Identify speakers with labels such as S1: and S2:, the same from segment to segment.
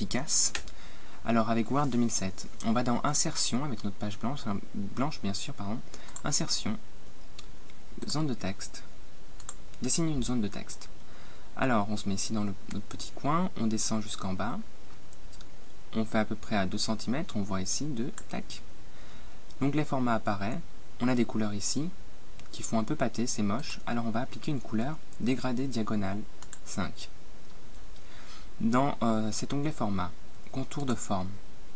S1: efficace. Alors avec Word 2007, on va dans Insertion avec notre page blanche bien sûr, Insertion, zone de texte, dessiner une zone de texte. Alors on se met ici dans notre petit coin, on descend jusqu'en bas, on fait à peu près à 2 cm, on voit ici 2, tac. L'onglet format apparaît, on a des couleurs ici qui font un peu pâté, c'est moche, alors on va appliquer une couleur dégradée diagonale 5. Dans cet onglet format, contour de forme,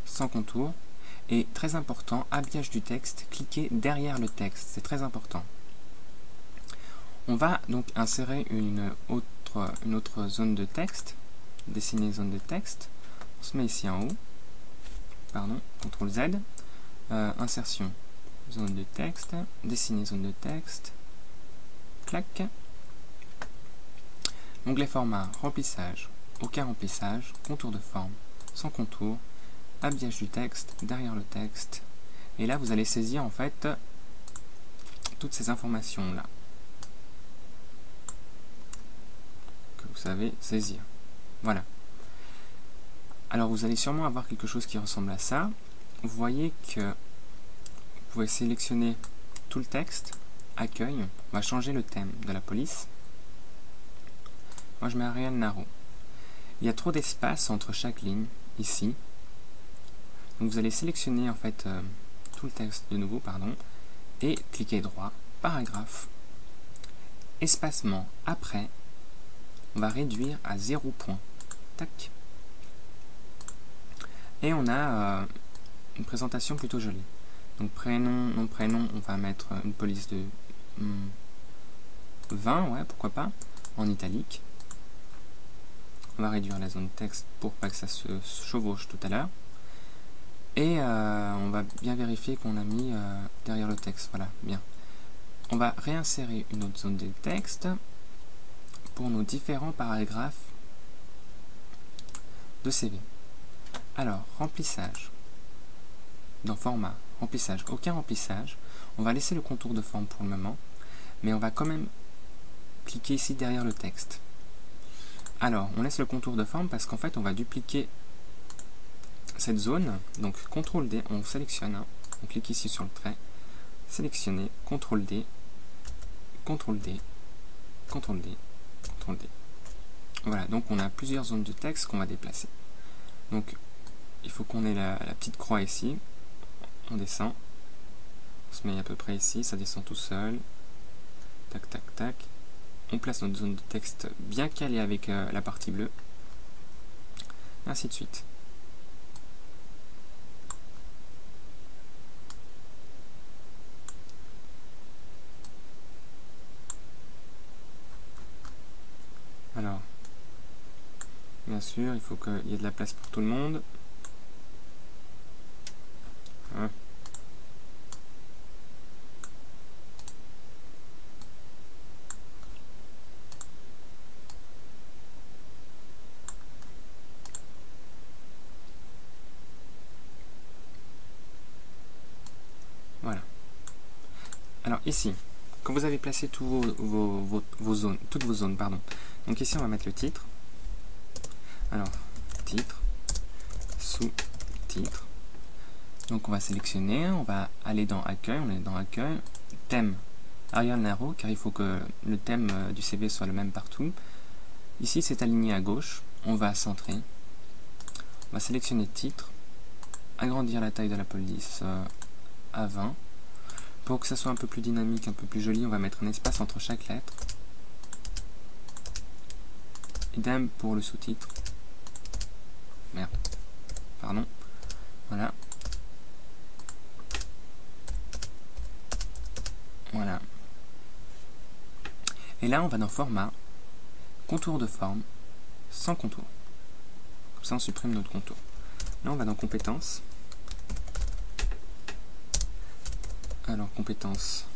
S1: sans contour, et très important, habillage du texte, cliquez derrière le texte, c'est très important. On va donc insérer une autre zone de texte, dessiner zone de texte, on se met ici en haut, CTRL Z, insertion, zone de texte, dessiner zone de texte, clac, onglet format, remplissage, aucun remplissage, contour de forme, sans contour, habillage du texte, derrière le texte, et là vous allez saisir en fait toutes ces informations là que vous savez saisir. Voilà. Alors vous allez sûrement avoir quelque chose qui ressemble à ça. Vous voyez que vous pouvez sélectionner tout le texte, accueil, on va changer le thème de la police. Moi je mets Ariel Naro. Il y a trop d'espace entre chaque ligne, ici. Donc vous allez sélectionner en fait tout le texte de nouveau, et cliquer droit, paragraphe, espacement après, on va réduire à 0 point. Tac. Et on a une présentation plutôt jolie. Donc prénom, nom, prénom, on va mettre une police de 20, ouais, pourquoi pas, en italique. On va réduire la zone texte pour pas que ça se chevauche tout à l'heure. Et on va bien vérifier qu'on a mis derrière le texte. Voilà, bien. On va réinsérer une autre zone de texte pour nos différents paragraphes de CV. Alors, remplissage. Dans format, remplissage, aucun remplissage. On va laisser le contour de forme pour le moment, mais on va quand même cliquer ici derrière le texte. Alors, on laisse le contour de forme parce qu'en fait, on va dupliquer cette zone. Donc, CTRL D, on sélectionne, on clique ici sur le trait, sélectionner, CTRL D, CTRL D, CTRL D, CTRL D. Voilà, donc on a plusieurs zones de texte qu'on va déplacer. Donc, il faut qu'on ait la petite croix ici. On descend, on se met à peu près ici, ça descend tout seul. Tac, tac, tac. On place notre zone de texte bien calée avec la partie bleue. Et ainsi de suite. Alors, bien sûr, il faut qu'il y ait de la place pour tout le monde. Hein. Voilà. Alors ici, quand vous avez placé toutes vos zones, donc ici on va mettre le titre. Alors, titre, sous-titre. Donc on va sélectionner, on va aller dans Accueil, on est dans Accueil, thème Ariel Naro, car il faut que le thème du CV soit le même partout. Ici c'est aligné à gauche, on va centrer, on va sélectionner titre, agrandir la taille de la police à 20. Pour que ça soit un peu plus dynamique, un peu plus joli, on va mettre un espace entre chaque lettre. Idem pour le sous-titre. Merde. Pardon. Voilà. Voilà. Et là, on va dans Format, contour de forme, sans contour. Comme ça, on supprime notre contour. Là, on va dans Compétences. Alors, Compétences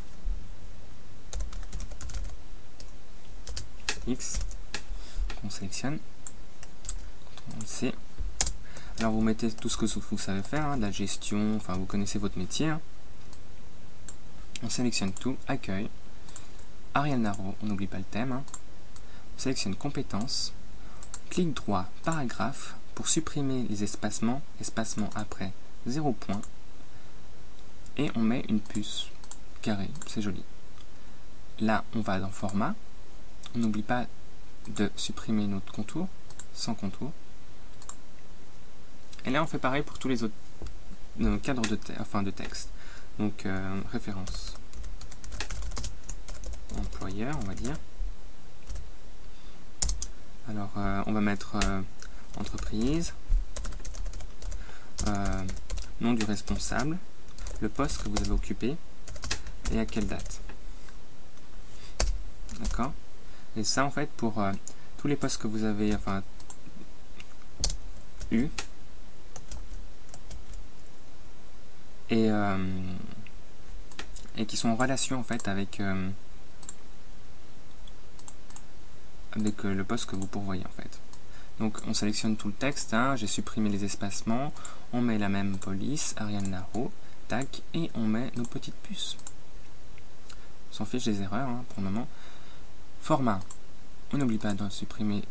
S1: X, qu'on sélectionne. CTRL-C. Alors, vous mettez tout ce que vous savez faire, de la gestion, enfin, vous connaissez votre métier. On sélectionne tout, Accueil, Ariel Naro, on n'oublie pas le thème. On sélectionne Compétences, clic droit, Paragraphe, pour supprimer les espacements, espacement après 0 point, et on met une puce carrée, c'est joli. Là, on va dans format, on n'oublie pas de supprimer notre contour, sans contour. Et là, on fait pareil pour tous les autres cadres de texte. Donc, référence employeur, on va dire. Alors, on va mettre entreprise, nom du responsable, le poste que vous avez occupé et à quelle date. D'accord? Et ça, en fait, pour tous les postes que vous avez eu et qui sont en relation en fait avec le poste que vous pourvoyez en fait. Donc on sélectionne tout le texte, hein, j'ai supprimé les espacements, on met la même police, Ariane Naro, tac, et on met nos petites puces. On s'en fiche des erreurs hein, pour le moment. Format, on n'oublie pas de supprimer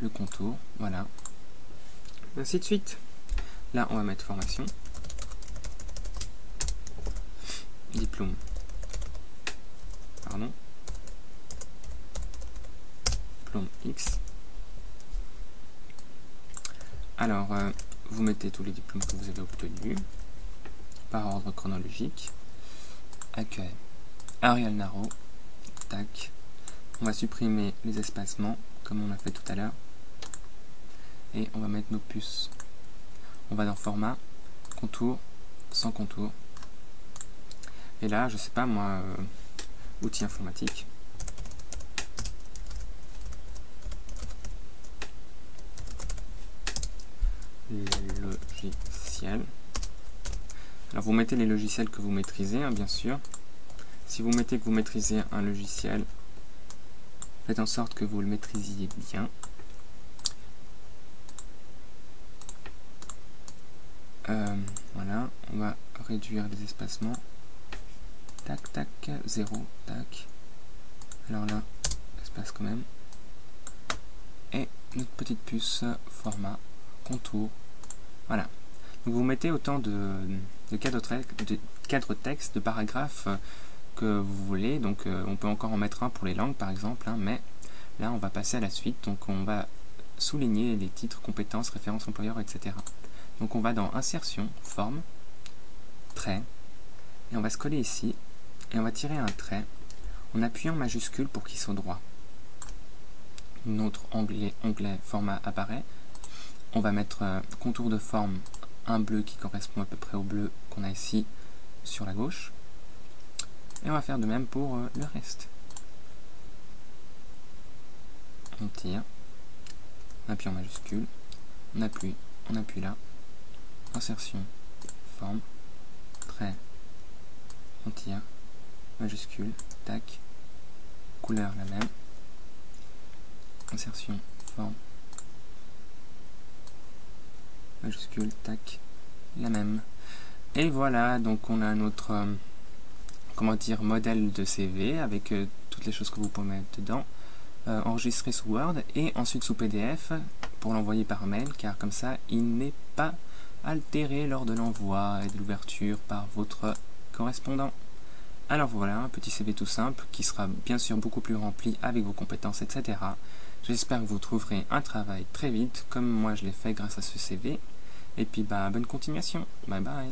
S1: le contour, voilà. Ainsi de suite. Là on va mettre formation. Diplôme. Pardon. Diplôme X. Alors, vous mettez tous les diplômes que vous avez obtenus par ordre chronologique. Accueil. Ariane Naro. Tac. On va supprimer les espacements comme on a fait tout à l'heure. Et on va mettre nos puces. On va dans format, contour, sans contour. Et là, je sais pas moi, outils informatiques. Logiciels. Alors vous mettez les logiciels que vous maîtrisez, hein, bien sûr. Si vous mettez que vous maîtrisez un logiciel, faites en sorte que vous le maîtrisiez bien. Voilà, on va réduire les espacements. Tac, tac, 0, tac. Alors là, espace quand même. Et notre petite puce, format, contour. Voilà. Donc vous mettez autant de cadres texte, de paragraphes que vous voulez. Donc on peut encore en mettre un pour les langues par exemple, hein, mais là on va passer à la suite. Donc on va souligner les titres, compétences, références, employeurs, etc. Donc on va dans insertion, forme, trait, et on va se coller ici, et on va tirer un trait en appuyant majuscule pour qu'il soit droit. Notre onglet format apparaît. On va mettre contour de forme, un bleu qui correspond à peu près au bleu qu'on a ici sur la gauche. Et on va faire de même pour le reste. On tire, on appuie en majuscule, on appuie là, insertion, forme, trait, on tire, majuscule, tac, couleur la même, insertion, forme, majuscule, tac, la même. Et voilà, donc on a notre modèle de CV avec toutes les choses que vous pouvez mettre dedans, enregistrer sous Word et ensuite sous PDF pour l'envoyer par mail, car comme ça il n'est pas altéré lors de l'envoi et de l'ouverture par votre correspondant. Alors voilà, un petit CV tout simple qui sera bien sûr beaucoup plus rempli avec vos compétences, etc. J'espère que vous trouverez un travail très vite, comme moi je l'ai fait grâce à ce CV. Et puis bonne continuation. Bye bye.